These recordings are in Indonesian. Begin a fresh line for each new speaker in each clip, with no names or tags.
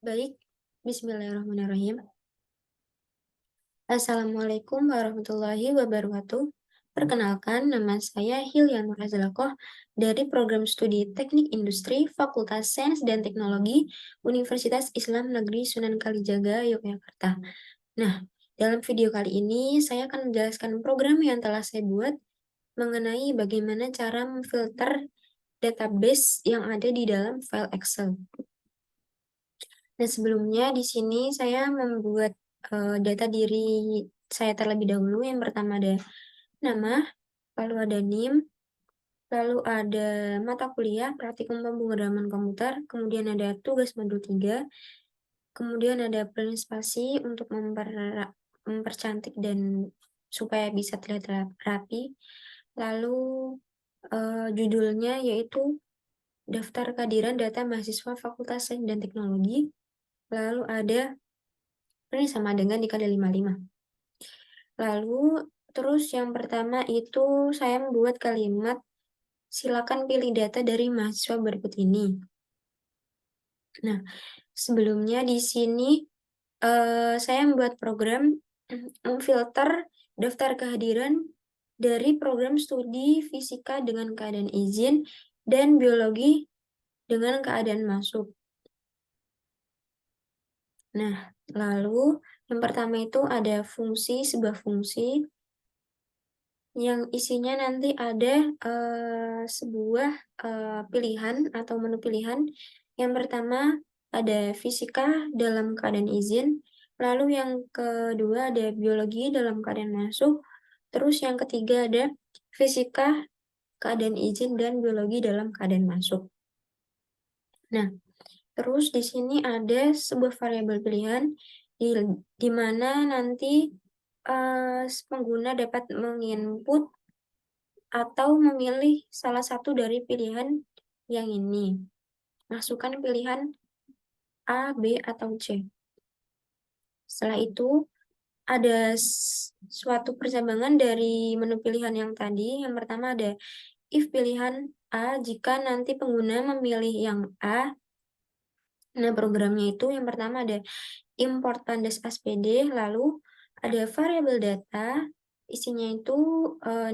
Baik, bismillahirrahmanirrahim. Assalamualaikum warahmatullahi wabarakatuh. Perkenalkan, nama saya Hilya Nurhazalakoh dari Program Studi Teknik Industri Fakultas Sains dan Teknologi Universitas Islam Negeri Sunan Kalijaga, Yogyakarta. Nah, dalam video kali ini saya akan menjelaskan program yang telah saya buat mengenai bagaimana cara memfilter database yang ada di dalam file Excel. Nah, sebelumnya di sini saya membuat data diri saya terlebih dahulu. Yang pertama ada nama, lalu ada NIM, lalu ada mata kuliah, praktikum pemrograman komputer, kemudian ada tugas modul 3, kemudian ada spasi untuk mempercantik dan supaya bisa terlihat rapi. Lalu judulnya yaitu daftar kehadiran data mahasiswa Fakultas Sains dan Teknologi. Lalu ada ini sama dengan dikali 55. Lalu terus yang pertama itu saya membuat kalimat silakan pilih data dari mahasiswa berikut ini. Nah, sebelumnya di sini saya membuat program memfilter daftar kehadiran dari program studi fisika dengan keadaan izin dan biologi dengan keadaan masuk. Nah, lalu yang pertama itu ada sebuah fungsi yang isinya nanti ada sebuah pilihan atau menu pilihan. Yang pertama ada fisika dalam keadaan izin, lalu yang kedua ada biologi dalam keadaan masuk, terus yang ketiga ada fisika keadaan izin dan biologi dalam keadaan masuk. Nah, terus di sini ada sebuah variabel pilihan di mana nanti pengguna dapat menginput atau memilih salah satu dari pilihan yang ini. Masukkan pilihan A, B, atau C. Setelah itu, ada suatu percabangan dari menu pilihan yang tadi. Yang pertama ada if pilihan A, jika nanti pengguna memilih yang A. Nah, programnya itu yang pertama ada import pandas SPD, lalu ada variabel data, isinya itu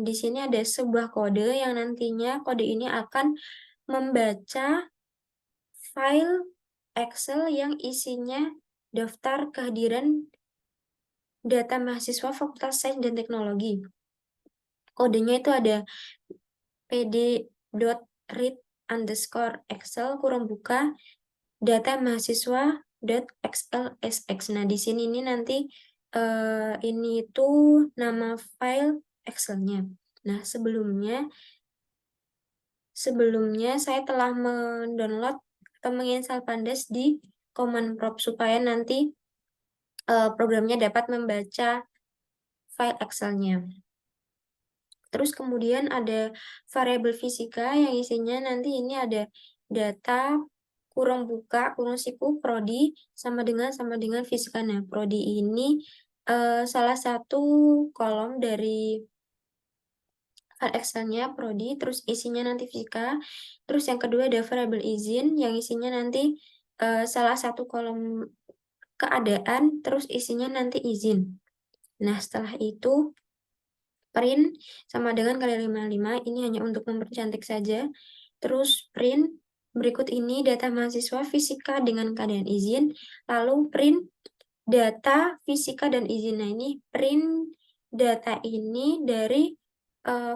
di sini ada sebuah kode yang nantinya kode ini akan membaca file Excel yang isinya daftar kehadiran data mahasiswa Fakultas Sains dan Teknologi. Kodenya itu ada pd.read_excel kurang buka data mahasiswa.xlsx. Nah, di sini ini nanti ini itu nama file Excel-nya. Nah, sebelumnya saya telah mendownload atau menginstal Pandas di command prompt supaya nanti programnya dapat membaca file Excel-nya. Terus kemudian ada variabel fisika yang isinya nanti ini ada data kurung buka, kurung siku, prodi, sama dengan fisika. Nah, prodi ini salah satu kolom dari file Excel-nya prodi, terus isinya nanti fisika. Terus yang kedua ada variabel izin yang isinya nanti salah satu kolom keadaan, terus isinya nanti izin. Nah, setelah itu print sama dengan kali 55, ini hanya untuk mempercantik saja. Terus print, berikut ini data mahasiswa fisika dengan keadaan izin, lalu print data fisika dan izin. Nah, ini print data ini dari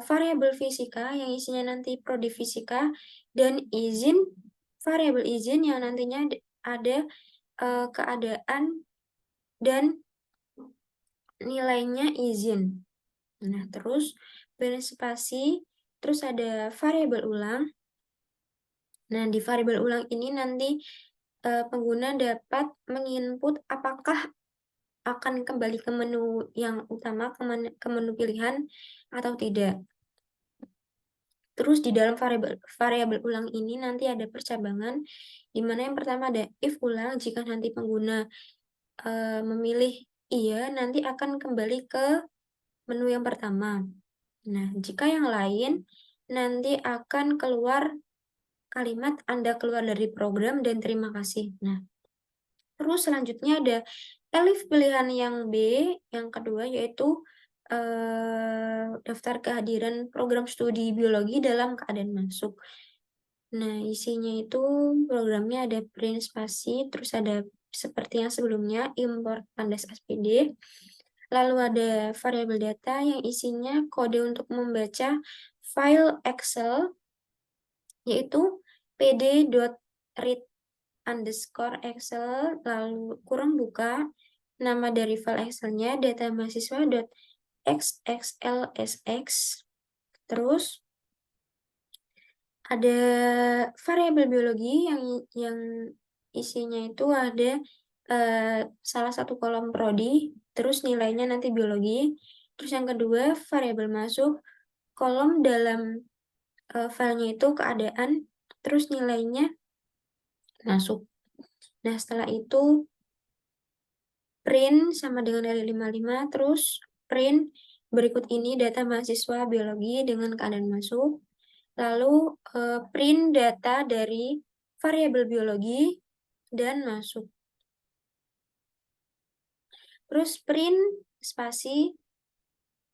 variabel fisika yang isinya nanti prodi fisika dan izin, variabel izin yang nantinya ada keadaan dan nilainya izin. Nah, terus spasi, terus ada variabel ulang. Nah, di variabel ulang ini nanti pengguna dapat menginput apakah akan kembali ke menu yang utama, ke menu pilihan atau tidak. Terus di dalam variabel ulang ini nanti ada percabangan, di mana yang pertama ada if ulang, jika nanti pengguna memilih iya, nanti akan kembali ke menu yang pertama. Nah, jika yang lain, nanti akan keluar kalimat Anda keluar dari program dan terima kasih. Nah, Terus selanjutnya ada elif pilihan yang B, yang kedua yaitu daftar kehadiran program studi biologi dalam keadaan masuk. Nah, isinya itu programnya ada print spasi, terus ada seperti yang sebelumnya, import tandas SPD, lalu ada variabel data yang isinya kode untuk membaca file Excel, yaitu pd.read underscore Excel, lalu kurang buka, nama dari file Excelnya data mahasiswa .xxlsx, terus ada variabel biologi yang isinya itu ada salah satu kolom prodi, terus nilainya nanti biologi, terus yang kedua variabel masuk, kolom dalam filenya itu keadaan, terus nilainya masuk. Nah, setelah itu print sama dengan dari 55, terus print berikut ini data mahasiswa biologi dengan keadaan masuk, lalu print data dari variabel biologi dan masuk. Terus print spasi,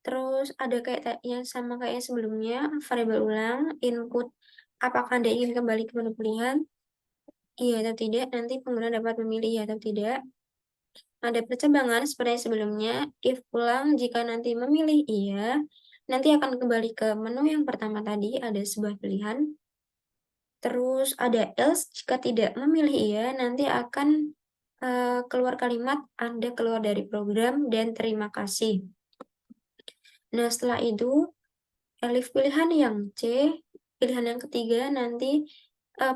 terus ada kayak yang sama kayak yang sebelumnya, variabel ulang, input apakah Anda ingin kembali ke menu pilihan, iya atau tidak, nanti pengguna dapat memilih iya atau tidak. Ada percabangan seperti sebelumnya, if ulang jika nanti memilih iya, nanti akan kembali ke menu yang pertama tadi, ada sebuah pilihan. Terus ada else, jika tidak memilih iya, nanti akan keluar kalimat Anda keluar dari program dan terima kasih. Nah, setelah itu, elif pilihan yang C, pilihan yang ketiga nanti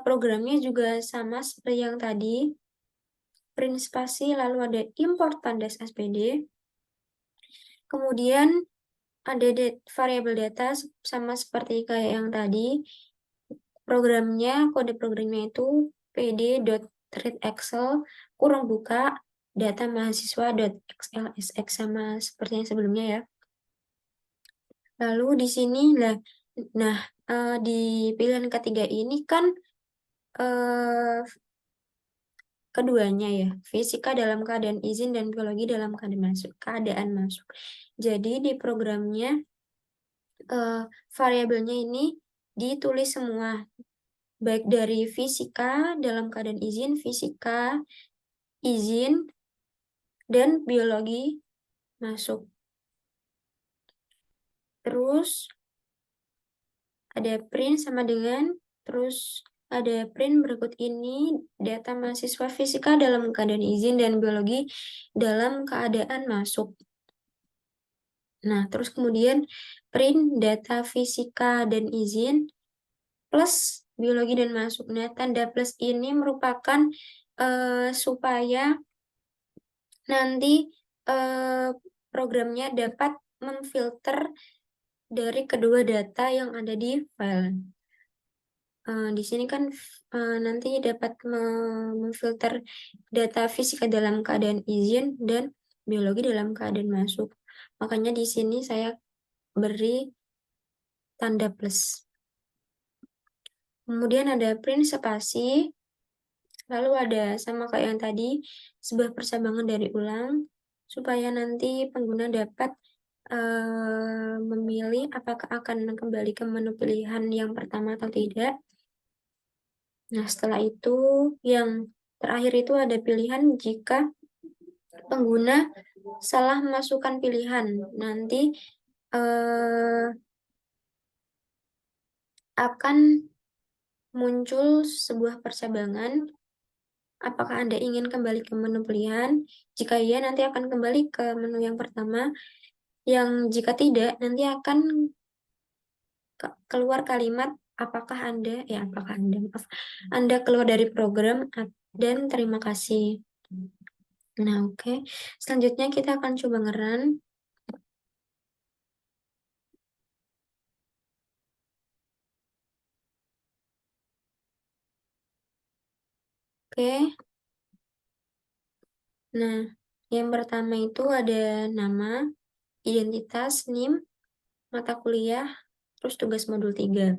programnya juga sama seperti yang tadi, print spasi, lalu ada import tandas SPD, kemudian ada variabel data sama seperti kayak yang tadi, programnya, kode programnya itu pd.readExcel kurang buka data mahasiswa.xlsx sama seperti yang sebelumnya ya. Lalu di sini nah di pilihan ketiga ini kan keduanya ya, fisika dalam keadaan izin dan biologi dalam keadaan masuk. Jadi di programnya variabelnya ini ditulis semua, baik dari fisika dalam keadaan izin, fisika izin, dan biologi masuk. Terus ada print sama dengan, terus ada print berikut ini data mahasiswa fisika dalam keadaan izin dan biologi dalam keadaan masuk. Nah, terus kemudian print data fisika dan izin plus biologi dan masuk. Nah, tanda plus ini merupakan supaya nanti programnya dapat memfilter dari kedua data yang ada di file. Di sini kan nanti dapat memfilter data fisika dalam keadaan izin dan biologi dalam keadaan masuk. Makanya di sini saya beri tanda plus. Kemudian ada print spasi, lalu ada sama kayak yang tadi, sebuah persabangan dari ulang, supaya nanti pengguna dapat memilih apakah akan kembali ke menu pilihan yang pertama atau tidak. Nah, setelah itu yang terakhir itu ada pilihan jika pengguna salah memasukkan pilihan. Nanti akan muncul sebuah percabangan. Apakah Anda ingin kembali ke menu pilihan? Jika iya, nanti akan kembali ke menu yang pertama. Yang jika tidak, nanti akan keluar kalimat apakah Anda keluar dari program dan terima kasih. Nah, oke. Selanjutnya kita akan coba ngerun. Oke. Nah, yang pertama itu ada nama, identitas, NIM, mata kuliah, terus tugas modul 3.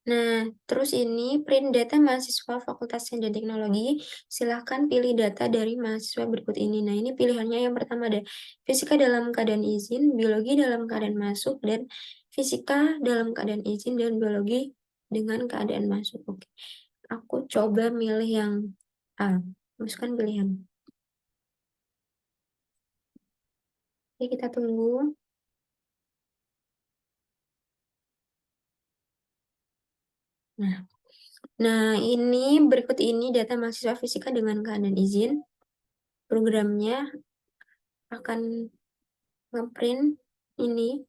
Nah, terus ini print data mahasiswa Fakultas Sains dan Teknologi, silahkan pilih data dari mahasiswa berikut ini. Nah, ini pilihannya yang pertama ada fisika dalam keadaan izin, biologi dalam keadaan masuk, dan fisika dalam keadaan izin, dan biologi dengan keadaan masuk. Oke, aku coba milih yang A, masukkan pilihan. Oke, kita tunggu. Nah, ini berikut ini data mahasiswa fisika dengan keadaan izin. Programnya akan ngeprint ini.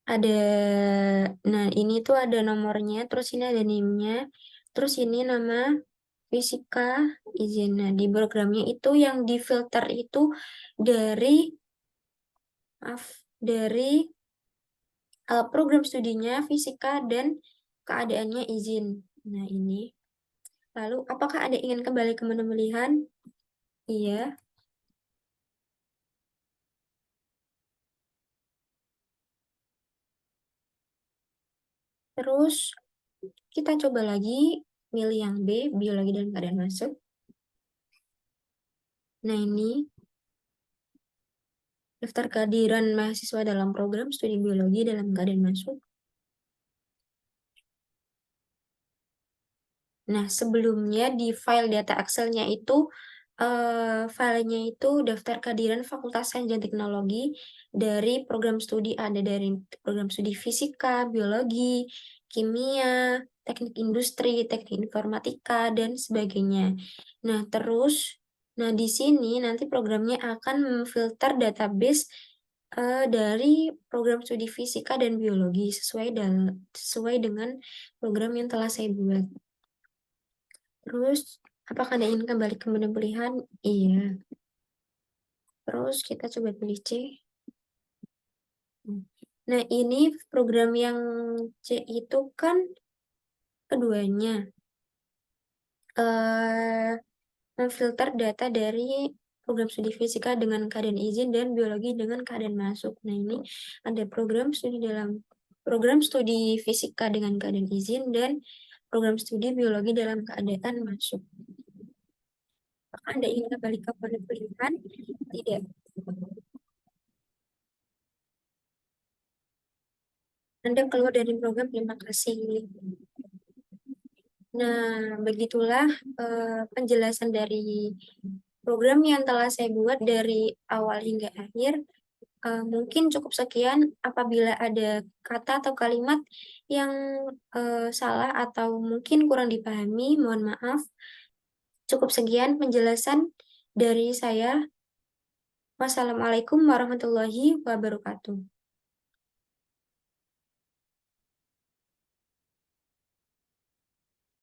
Ada, nah ini tuh ada nomornya, terus ini ada NIM-nya, terus ini nama fisika izin. Nah, di programnya itu yang difilter itu dari, maaf, dari program studinya fisika dan keadaannya izin. Nah, ini. Lalu, apakah Anda ingin kembali ke menu pilihan? Iya. Terus, kita coba lagi milih yang B, biologi dan keadaan masuk. Nah, ini daftar kehadiran mahasiswa dalam program studi biologi dalam keadaan masuk. Nah, sebelumnya di file data Excel-nya itu, filenya itu daftar kehadiran Fakultas Sains dan Teknologi dari program studi, ada dari program studi fisika, biologi, kimia, teknik industri, teknik informatika, dan sebagainya. Nah, terus, nah di sini nanti programnya akan memfilter database dari program studi fisika dan biologi sesuai dengan program yang telah saya buat. Terus, apakah Anda ingin kembali ke menu pilihan? Iya. Terus kita coba pilih C. Nah, ini program yang C itu kan keduanya. eh Memfilter data dari program studi fisika dengan keadaan izin dan biologi dengan keadaan masuk. Nah, ini ada program studi fisika dengan keadaan izin dan program studi biologi dalam keadaan masuk. Apakah Anda ingin kembali ke menu pilihan? Tidak. Anda keluar dari program, terima kasih. Nah, begitulah penjelasan dari program yang telah saya buat dari awal hingga akhir. Mungkin cukup sekian. Apabila ada kata atau kalimat yang salah atau mungkin kurang dipahami, mohon maaf. Cukup sekian penjelasan dari saya. Wassalamualaikum warahmatullahi wabarakatuh.